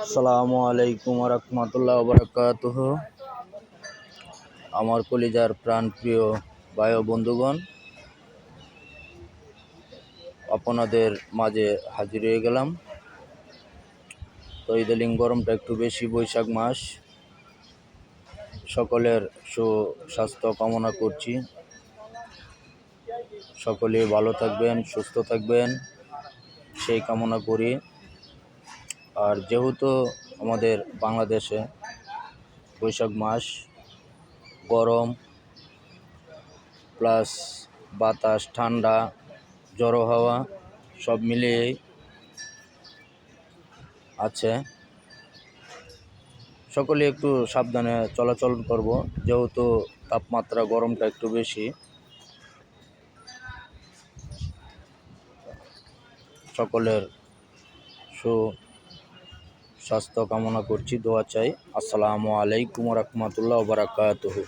আসসালামু আলাইকুম রহমতুল্লাহ বারাকাতুহ। আমার কলিজার প্রাণপ্রিয় ভাই ও বন্ধুগণ, আপনাদের মাঝে হাজির হয়ে গেলাম। তো ইদানিং গরমটা একটু বেশি, বৈশাখ মাস, সকলের সুস্বাস্থ্য কামনা করছি। সকলে ভালো থাকবেন, সুস্থ থাকবেন সেই কামনা করি। আর যেহেতু আমাদের বাংলাদেশে বৈশাখ মাস, গরম প্লাস বাতাস, ঠান্ডা, ঝড়ো হাওয়া সব মিলিয়েই আছে। সকলে একটু সাবধানে চলাচল করব, যেহেতু তাপমাত্রা গরমটা একটু বেশি। সকলের সুস্বাস্থ্য কামনা করছি, দোয়া চাই। আসসালামু আলাইকুম রহমতুল্লাহ বারাকাতুহু।